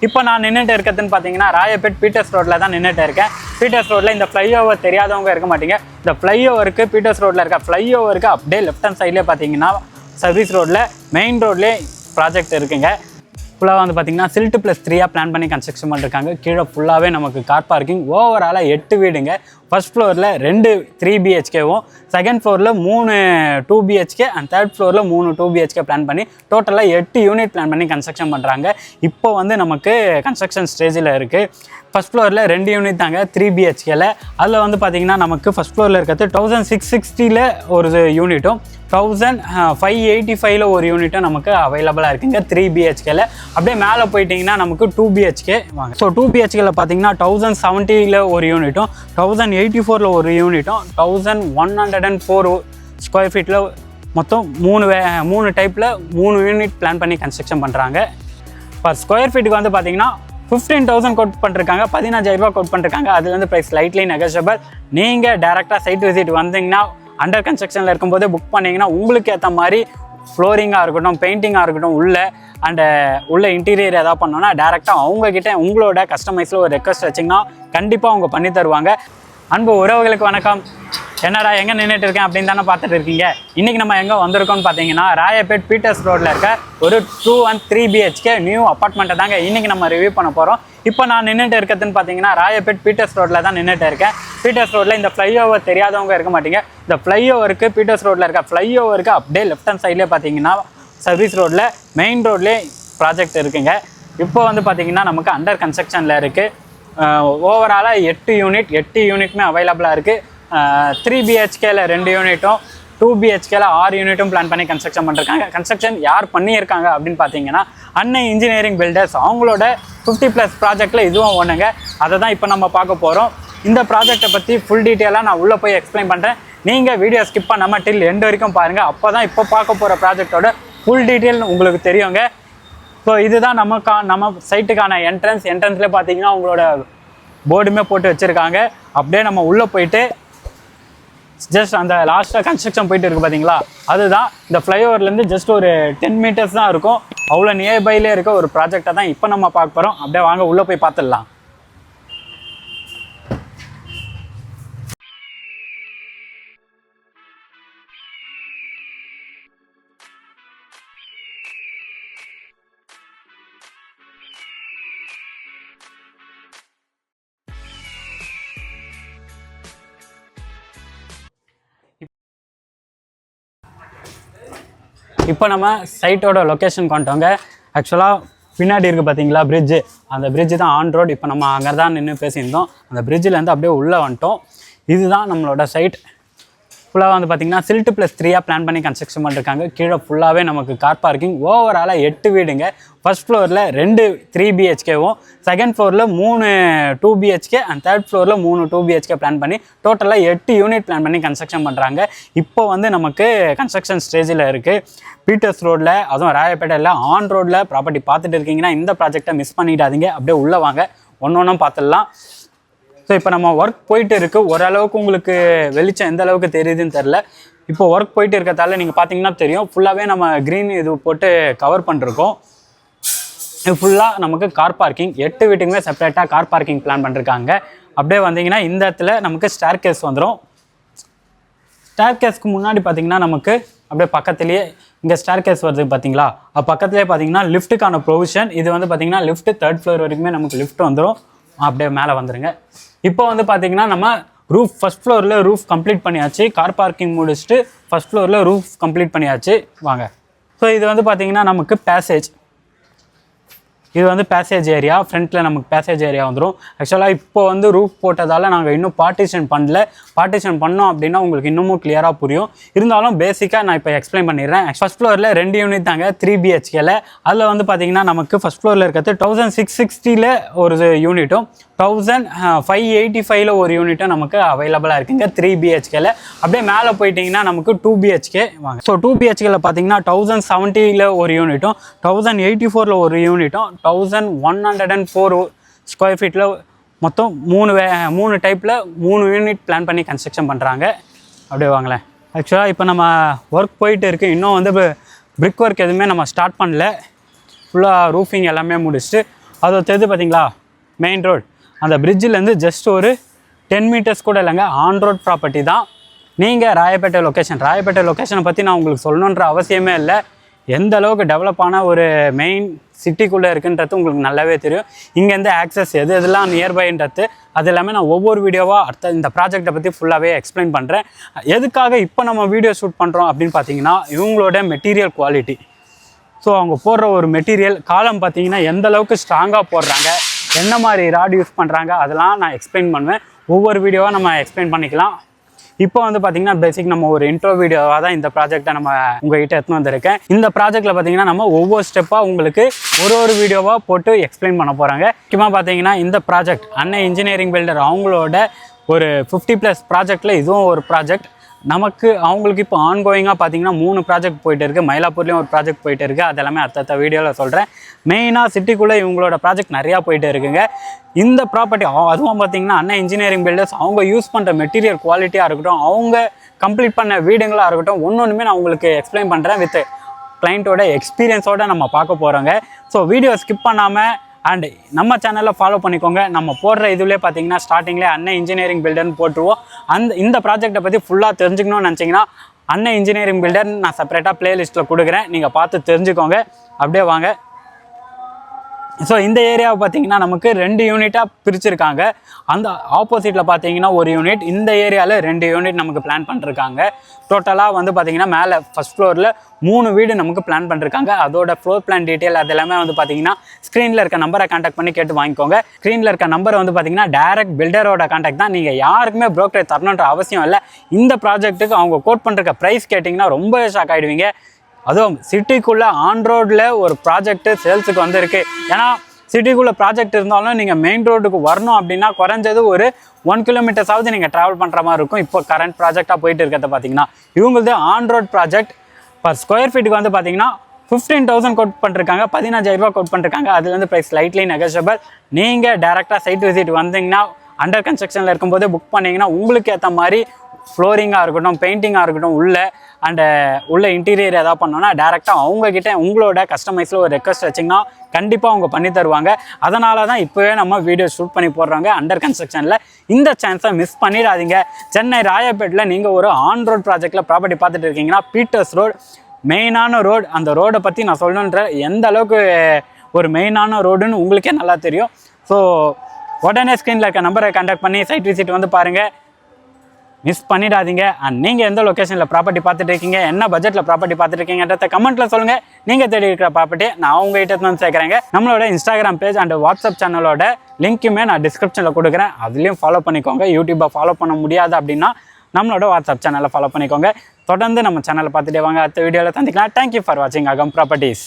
இப்போ நான் நின்றுட்டு இருக்கிறதுன்னு பார்த்தீங்கன்னா ராயப்பேட் பீட்டர்ஸ் ரோட்டில் தான் நின்றுட்டு இருக்கேன். பீட்டர்ஸ் ரோட்டில் இந்த ஃப்ளைஓவர் தெரியாதவங்க இருக்க மாட்டீங்க. இந்த ஃப்ளைஓவருக்கு பீட்டர்ஸ் ரோட்டில் இருக்க ஃப்ளைஓவருக்கு அப்படியே லெஃப்ட் ஹேண்ட் சைட்லேயே பார்த்தீங்கன்னா சர்வீஸ் ரோட்டில் மெயின் ரோட்லேயே ப்ராஜெக்ட் இருக்குங்க. ஃபுல்லாக வந்து பார்த்தீங்கன்னா சில்ட் +3 பிளான் பண்ணி கன்ஸ்ட்ரக்ஷன் பண்ணிருக்காங்க. கீழே ஃபுல்லாகவே நமக்கு கார் பார்க்கிங். ஓவராலாக 8 வீடுங்க. ஃபர்ஸ்ட் ஃப்ளோரில் 2 3 BHKவும், செகண்ட் ஃப்ளோரில் 3 2 BHK அண்ட் தேர்ட் ஃப்ளோரில் 3 2 BHK பிளான் பண்ணி டோட்டலாக 8 யூனிட் பிளான் பண்ணி கன்ஸ்ட்ரக்ஷன் பண்ணுறாங்க. இப்போ வந்து நமக்கு கன்ஸ்ட்ரக்ஷன் ஸ்டேஜில் இருக்குது. ஃபர்ஸ்ட் ஃப்ளோரில் 2 யூனிட் தாங்க 3 BHKல. அதில் வந்து பார்த்தீங்கன்னா நமக்கு ஃபர்ஸ்ட் ஃப்ளோரில் இருக்கிறது 1660 ஒரு யூனிட்டும் 1585 ஒரு யூனிட்டும் நமக்கு அவைலபிளாக இருக்குங்க 3 BHKல. அப்படியே மேலே போயிட்டிங்கன்னா நமக்கு 2 BHK வாங்க. ஸோ 2 BHKல பார்த்தீங்கன்னா 1070 ஒரு யூனிட்டும் 1084 ஒரு யூனிட்டும் 1104 ஸ்கொயர் ஃபீட்டில் மொத்தம் 3 டைப்பில் 3 யூனிட் பிளான் பண்ணி கன்ஸ்ட்ரக்ஷன் பண்ணுறாங்க. பர் ஸ்கொயர் ஃபீட்டுக்கு வந்து பார்த்தீங்கன்னா 15,000 கோட் பண்ணிருக்காங்க, 15,000 ரூபா கோட் பண்ணிருக்காங்க. அதுலேருந்து ப்ரைஸ் லைட்லி நெகோஷியபிள். நீங்கள் டேரெக்டாக சைட் விசிட் வந்தீங்கன்னா அண்டர் கன்ஸ்ட்ரக்ஷனில் இருக்கும்போதே புக் பண்ணிங்கன்னா உங்களுக்கு ஏற்ற மாதிரி ஃப்ளோரிங்காக இருக்கட்டும், பெயிண்டிங்காக இருக்கட்டும், உள்ள இன்டீரியர் எதாவது பண்ணோன்னா டேரெக்டாக அவங்கக்கிட்ட உங்களோட கஸ்டமைஸில் ஒரு ரெக்வஸ்ட் வச்சிங்கன்னா கண்டிப்பாக அவங்க பண்ணி தருவாங்க. அன்பு உறவுகளுக்கு வணக்கம். என்னடா எங்கே நின்றுட்டு இருக்கேன் அப்படின்னு தானே பார்த்துட்டு இருக்கீங்க. இன்றைக்கி நம்ம எங்கே வந்திருக்கோம்னு பார்த்தீங்கன்னா ராயப்பேட் பீட்டர்ஸ் ரோட்டில் இருக்க ஒரு 2 and 3 BHK நியூ அப்பார்ட்மெண்ட்டை தாங்க இன்றைக்கி நம்ம ரிவ்யூ பண்ண போகிறோம். இப்போ நான் நின்றுட்டு இருக்கிறதுன்னு பார்த்தீங்கன்னா ராயப்பேட் பீட்டர்ஸ் ரோட்டில் தான் நின்றுட்டு இருக்கேன். பீட்டர்ஸ் ரோட்டில் இந்த ஃப்ளைஓவர் தெரியாதவங்க இருக்க மாட்டீங்க. இந்த ஃப்ளைஓவருக்கு பீட்டர்ஸ் ரோட்டில் இருக்க ஃப்ளைஓவருக்கு அப்படியே லெஃப்ட் ஹேண்ட் சைட்லேயே பார்த்தீங்கன்னா சர்வீஸ் ரோட்டில் மெயின் ரோட்லேயே ப்ராஜெக்ட் இருக்குங்க. இப்போ வந்து பார்த்தீங்கன்னா நமக்கு அண்டர் கன்ஸ்ட்ரக்ஷனில் இருக்குது. ஓவராலாக 8 யூனிட்டுமே அவைலபிளாக இருக்குது. 3 BHKல 2 யூனிட்டும் 2 BHKல 6 யூனிட்டும் பிளான் பண்ணி கன்ஸ்ட்ரக்ஷன் பண்ணிருக்காங்க. கன்ஸ்ட்ரக்ஷன் யார் பண்ணியிருக்காங்க அப்படின்னு பார்த்தீங்கன்னா அன்னை இன்ஜினியரிங் பில்டர்ஸ். அவங்களோட 50+ ப்ராஜெக்டில் இதுவும் ஒன்றுங்க. அதை தான் இப்போ நம்ம பார்க்க போகிறோம். இந்த ப்ராஜெக்டை பற்றி ஃபுல் டீட்டெயிலாக நான் உள்ளே போய் எக்ஸ்பிளைன் பண்ணுறேன். நீங்கள் வீடியோ ஸ்கிப் பண்ணாமல் டில் எண்ட் வரைக்கும் பாருங்கள். அப்போ தான் இப்போ பார்க்க போகிற ப்ராஜெக்டோட ஃபுல் டீட்டெயில் உங்களுக்கு தெரியுங்க. ஸோ இதுதான் நம்ம சைட்டுக்கான என்ட்ரன்ஸ்லேயே பார்த்தீங்கன்னா உங்களோட போர்டுமே போட்டு வச்சுருக்காங்க. அப்படியே நம்ம உள்ளே போயிட்டு ஜஸ்ட் அந்த லாஸ்ட்டாக கன்ஸ்ட்ரக்ஷன் போயிட்டு இருக்குது பார்த்தீங்களா, அதுதான் இந்த ஃப்ளைஓவர்லேருந்து ஜஸ்ட் ஒரு 10 மீட்டர்ஸ் தான் இருக்கும். அவ்வளோ நியர்பைலே இருக்க ஒரு ப்ராஜெக்டை தான் இப்போ நம்ம பார்க்க போகிறோம். அப்படியே வாங்க உள்ளே போய் பார்த்துடலாம். இப்போ நம்ம சைட்டோட லொக்கேஷன் கொண்டோங்க. ஆக்சுவலாக பின்னாடி இருக்குது பார்த்தீங்களா பிரிட்ஜு, அந்த பிரிட்ஜு தான் ஆன் ரோடு. இப்போ நம்ம அங்கே தான் நின்று பேசியிருந்தோம். அந்த பிரிட்ஜிலேருந்து அப்படியே உள்ளே வந்துட்டோம். இதுதான் நம்மளோட சைட். ஃபுல்லாக வந்து பார்த்தீங்கன்னா சில்ட் +3 பிளான் பண்ணி கன்ஸ்ட்ரக்ஷன் பண்ணிருக்காங்க. கீழே ஃபுல்லாகவே நமக்கு கார் பார்க்கிங். ஓவராலாக 8 வீடுங்க. ஃபர்ஸ்ட் ஃப்ளோரில் 2 3 BHKவும், செகண்ட் ஃப்ளோரில் 3 2 BHK அண்ட் தேர்ட் ஃப்ளோரில் 3 2 BHK பிளான் பண்ணி டோட்டலாக 8 யூனிட் பிளான் பண்ணி கன்ஸ்ட்ரக்ஷன் பண்ணுறாங்க. இப்போ வந்து நமக்கு கன்ஸ்ட்ரக்ஷன் ஸ்டேஜில் இருக்குது. பீட்டர்ஸ் ரோட்டில், அதுவும் ராயப்பேட்டையில் ஆன் ரோட்டில் ப்ராப்பர்ட்டி பார்த்துட்டு இருக்கீங்கன்னா இந்த ப்ராஜெக்டை மிஸ் பண்ணிடாதீங்க. அப்படியே உள்ளே வாங்க, ஒன்றும் பார்த்துடலாம். ஸோ இப்போ நம்ம ஒர்க் போயிட்டு இருக்குது. ஓரளவுக்கு உங்களுக்கு வெளிச்சம் எந்த அளவுக்கு தெரியுதுன்னு தெரில. இப்போ ஒர்க் போயிட்டு இருக்கிறதால நீங்கள் பார்த்தீங்கன்னா தெரியும், ஃபுல்லாகவே நம்ம க்ரீன் இது போட்டு கவர் பண்ணிருக்கோம். இது ஃபுல்லாக நமக்கு கார் பார்க்கிங். 8 வீட்டுக்குமே செப்பரேட்டாக கார் பார்க்கிங் பிளான் பண்ணிருக்காங்க. அப்படியே வந்தீங்கன்னா இந்த இடத்துல நமக்கு ஸ்டேர் கேஸ் வந்துடும். ஸ்டேர் கேஸ்க்கு முன்னாடி பார்த்தீங்கன்னா நமக்கு அப்படியே பக்கத்துலேயே இங்கே ஸ்டேர் கேஸ் வருது பார்த்தீங்களா, பக்கத்துலேயே பார்த்தீங்கன்னா லிஃப்ட்டுக்கான ப்ரொவிஷன். இது வந்து பார்த்தீங்கன்னா லிஃப்ட்டு 3rd ஃப்ளோர் வரைக்குமே நமக்கு லிஃப்ட் வந்துடும். அப்படியே மேலே வந்துடுங்க. இப்போ வந்து பார்த்தீங்கன்னா நம்ம ரூஃப் ஃபர்ஸ்ட் ஃப்ளோரில் ரூஃப் கம்ப்ளீட் பண்ணியாச்சு. கார் பார்க்கிங் முடிச்சுட்டு ஃபர்ஸ்ட் ஃப்ளோரில் ரூஃப் கம்ப்ளீட் பண்ணியாச்சு. வாங்க. ஸோ இது வந்து பார்த்தீங்கன்னா நமக்கு பேசேஜ். இது வந்து பேசேஜ் ஏரியா. ஃப்ரண்ட்டில் நமக்கு பேசேஜ் ஏரியா வந்துடும். ஆக்சுவலாக இப்போ வந்து ரூஃப் போட்டதால் நாங்கள் இன்னும் பார்ட்டிஷன் பண்ணல. பார்ட்டிஷன் பண்ணோம் அப்படின்னா உங்களுக்கு இன்னமும் கிளியராக புரியும். இருந்தாலும் பேசிக்காக நான் இப்போ எக்ஸ்பிளைன் பண்ணிடுறேன். ஃபர்ஸ்ட் ஃப்ளோரில் 2 யூனிட் தாங்க 3 BHKல. அதில் வந்து பார்த்தீங்கன்னா நமக்கு ஃபர்ஸ்ட் ஃப்ளோரில் இருக்கிறது 1660 ஒரு யூனிட்டும் 1585 ஒரு யூனிட்டும் நமக்கு அவைலபிளாக இருக்குங்க 3 BHKல. அப்படியே மேலே போயிட்டிங்கன்னா நமக்கு 2 BHK வாங்க. ஸோ 2 BHKல பார்த்தீங்கன்னா 1070 ஒரு யூனிட்டும் 1084 ஒரு யூனிட்டும் 1104 ஸ்கொயர் ஃபீட்டில் மொத்தம் 3 டைப்பில் 3 யூனிட் பிளான் பண்ணி கன்ஸ்ட்ரக்ஷன் பண்ணுறாங்க. அப்படியே வாங்களேன். ஆக்சுவலாக இப்போ நம்ம ஒர்க் போயிட்டு இருக்குது. இன்னும் வந்து பிரிக் ஒர்க் எதுவுமே நம்ம ஸ்டார்ட் பண்ணல. ஃபுல்லாக ரூஃபிங் எல்லாமே முடிச்சுட்டு அதை தெரிஞ்சு பார்த்தீங்களா மெயின் ரோட், அந்த பிரிட்ஜிலேருந்து ஜஸ்ட் ஒரு 10 மீட்டர்ஸ் கூட இல்லைங்க, ஆன் ரோட் ப்ராப்பர்ட்டி தான். நீங்கள் ராயப்பேட்டை லொக்கேஷனை பற்றி நான் உங்களுக்கு சொல்லணுன்ற அவசியமே இல்லை. எந்த அளவுக்கு டெவலப்பான ஒரு மெயின் சிட்டிக்குள்ளே இருக்குன்றது உங்களுக்கு நல்லாவே தெரியும். இங்கேருந்து ஆக்சஸ் எதெல்லாம் நியர்பைன்றது அது எல்லாமே நான் ஒவ்வொரு வீடியோவாக அடுத்த இந்த ப்ராஜெக்டை பற்றி ஃபுல்லாகவே எக்ஸ்பிளைன் பண்ணுறேன். எதுக்காக இப்போ நம்ம வீடியோ ஷூட் பண்ணுறோம் அப்படின்னு பார்த்தீங்கன்னா, இவங்களோட மெட்டீரியல் குவாலிட்டி. ஸோ அவங்க போடுற ஒரு மெட்டீரியல் காலம் பார்த்தீங்கன்னா எந்த அளவுக்கு ஸ்ட்ராங்காக போடுறாங்க, என்ன மாதிரி ராட் யூஸ் பண்ணுறாங்க, அதெல்லாம் நான் எக்ஸ்பிளைன் பண்ணுவேன். ஒவ்வொரு வீடியோவாக நம்ம எக்ஸ்பிளைன் பண்ணிக்கலாம். இப்போ வந்து பார்த்தீங்கன்னா பேசிக் நம்ம ஒரு இன்ட்ரோ வீடியோவாக தான் இந்த ப்ராஜெக்டை நம்ம உங்கள்கிட்ட எடுத்துன்னு வந்திருக்கேன். இந்த ப்ராஜெக்ட்டில் பார்த்தீங்கன்னா நம்ம ஒவ்வொரு ஸ்டெப்பாக உங்களுக்கு ஒரு வீடியோவாக போட்டு எக்ஸ்பிளைன் பண்ண போகிறாங்க. முக்கியமாக பார்த்தீங்கன்னா இந்த ப்ராஜெக்ட் அன்னை இன்ஜினியரிங் பில்டர் அவங்களோட ஒரு 50+ ப்ராஜெக்டில் இதுவும் ஒரு ப்ராஜெக்ட். அவங்களுக்கு இப்போ ஆன்கோயிங்காக பார்த்தீங்கன்னா 3 ப்ராஜெக்ட் போயிட்டு இருக்குது. மயிலாப்பூர்லேயும் ஒரு ப்ராஜெக்ட் போயிட்டு இருக்குது. அதெல்லாமே அடுத்த வீடியோவில் சொல்கிறேன். மெயினாக சிட்டிக்குள்ளே இவங்களோட ப்ராஜெக்ட் நிறையா போயிட்டு இருக்குங்க. இந்த ப்ராப்பர்ட்டி அதுவும் பார்த்தீங்கன்னா அண்ணா இன்ஜினியரிங் பில்டர்ஸ் அவங்க யூஸ் பண்ணுற மெட்டீரியல் குவாலிட்டியாக இருக்கட்டும், அவங்க கம்ப்ளீட் பண்ண வீடுங்களாக இருக்கட்டும், ஒன்றுமே நான் உங்களுக்கு எக்ஸ்பிளைன் பண்ணுறேன். வித் கிளைண்ட்டோட எக்ஸ்பீரியன்ஸோடு நம்ம பார்க்க போகிறோங்க. ஸோ வீடியோ ஸ்கிப் பண்ணாமல் அண்ட் நம்ம சேனலில் ஃபாலோ பண்ணிக்கோங்க. நம்ம போடுற இதுலேயே பார்த்தீங்கன்னா ஸ்டார்டிங்லேயே அன்னை இன்ஜினியரிங் பில்டர்னு போட்டுருவோம். இந்த ப்ராஜெக்டை பற்றி ஃபுல்லாக தெரிஞ்சுக்கணும்னு நினச்சிங்கன்னா அன்னை இன்ஜினியரிங் பில்டர் நான் செப்பரேட்டாக ப்ளேலிஸ்ட்டில் கொடுக்குறேன், நீங்கள் பார்த்து தெரிஞ்சுக்கோங்க. அப்படியே வாங்க. ஸோ இந்த ஏரியாவை பார்த்தீங்கன்னா நமக்கு 2 யூனிட்டாக பிரிச்சுருக்காங்க. அந்த ஆப்போசிட்டில் பார்த்தீங்கன்னா ஒரு யூனிட், இந்த ஏரியாவில் 2 யூனிட் நமக்கு பிளான் பண்ணிருக்காங்க. டோட்டலாக வந்து பார்த்தீங்கன்னா மேலே ஃபஸ்ட் ஃப்ளோரில் 3 வீடு நமக்கு பிளான் பண்ணிருக்காங்க. அதோட ஃப்ளோர் பிளான் டீட்டெயில் அது எல்லாமே வந்து பார்த்தீங்கன்னா ஸ்க்ரீனில் இருக்க நம்பரை கான்டாக்ட் பண்ணி கேட்டு வாங்கிக்கோங்க. ஸ்க்ரீனில் இருக்க நம்பர் வந்து பார்த்தீங்கன்னா டைரக்ட் பில்டரோட கான்டாக்ட் தான். நீங்கள் யாருக்குமே ப்ரோக்கரேஜ் தரணுன்ற அவசியம் இல்லை. இந்த ப்ராஜெக்ட்டுக்கு அவங்க கோட் பண்ணுற ப்ரைஸ் கேட்டிங்கன்னா ரொம்ப ஷாக் ஆகிடுவீங்க. அதுவும் சிட்டிக்குள்ளே ஆன் ரோடில் ஒரு ப்ராஜெக்ட்டு சேல்ஸுக்கு வந்திருக்கு. ஏன்னா சிட்டிக்குள்ளே ப்ராஜெக்ட் இருந்தாலும் நீங்கள் மெயின் ரோடுக்கு வரணும் அப்படின்னா குறைஞ்சது ஒரு 1 கிலோமீட்டர்ஸாவது நீங்கள் ட்ராவல் பண்ணுற மாதிரி இருக்கும். இப்போ கரண்ட் ப்ராஜெக்டாக போயிட்டு இருக்கிறத பார்த்தீங்கன்னா இவங்களது on road project. Per square ஃபீட்டுக்கு வந்து பார்த்தீங்கன்னா 15,000 கோட் பண்ணிருக்காங்க, 15,000 ரூபா கோட் பண்ணிருக்காங்க. அதுலேருந்து ப்ரைஸ் ஸ்லைட்லி நெகோஷியபிள். நீங்கள் டேரெக்டாக சைட் விசிட் வந்தீங்கன்னா அண்டர் கன்ஸ்ட்ரக்ஷனில் இருக்கும்போதே புக் பண்ணிங்கன்னா உங்களுக்கு ஏற்ற மாதிரி ஃப்ளோரிங்காக இருக்கட்டும், பெயிண்டிங்காக இருக்கட்டும், உள்ள இன்டீரியர் எதாவது பண்ணோன்னா டேரெக்டாக அவங்கக்கிட்ட உங்களோட கஸ்டமைஸில் ஒரு ரெக்வஸ்ட் வச்சிங்கன்னா கண்டிப்பாக அவங்க பண்ணி தருவாங்க. அதனால தான் இப்போவே நம்ம வீடியோ ஷூட் பண்ணி போடுறாங்க அண்டர் கன்ஸ்ட்ரக்ஷனில். இந்த சான்ஸை மிஸ் பண்ணிடாதீங்க. சென்னை ராயப்பேட்டில் நீங்கள் ஒரு ஆன் ரோட் ப்ராஜெக்டில் ப்ராப்பர்ட்டி பார்த்துட்டு இருக்கீங்கன்னா பீட்டர்ஸ் ரோடு மெயினான ரோடு. அந்த ரோடை பற்றி நான் சொல்லணுன்ற எந்த அளவுக்கு ஒரு மெயினான ரோடுன்னு உங்களுக்கே நல்லா தெரியும். ஸோ உடனே ஸ்க்ரீனில் இருக்க நம்பரை கான்டாக்ட் பண்ணி சைட் விசிட் வந்து பாருங்கள், மிஸ் பண்ணிடாதீங்க. அண்ட் நீங்கள் எந்த லொக்கேஷனில் ப்ராப்பர்ட்டி பார்த்துட்டு இருக்கீங்க, என்ன பட்ஜெட்டில் ப்ராப்பர்ட்டி பார்த்துட்டு இருக்கீங்கன்றத கமெண்ட்டில் சொல்லுங்கள். நீங்கள் தேடி இருக்கிற ப்ராப்பர்ட்டியை நான் உங்கள்கிட்ட வந்து சேர்க்குறேங்க. நம்மளோட இன்ஸ்டாகிராம் பேஜ் அண்ட் வாட்ஸ்அப் சேனலோட லிங்க்குமே நான் டிஸ்கிரிப்ஷனில் கொடுக்குறேன். அதுலேயும் ஃபாலோ பண்ணிக்கோங்க. யூடியூப்பை ஃபாலோ பண்ண முடியாது அப்படின்னா நம்மளோட வாட்ஸ்அப் சேனலை ஃபாலோ பண்ணிக்கோங்க. தொடர்ந்து நம்ம சேனலை பார்த்துட்டே வாங்க. அடுத்த வீடியோவில் சந்திக்கலாம். தேங்க்யூ ஃபார் வாட்சிங் அகம் ப்ராப்பர்ட்டிஸ்.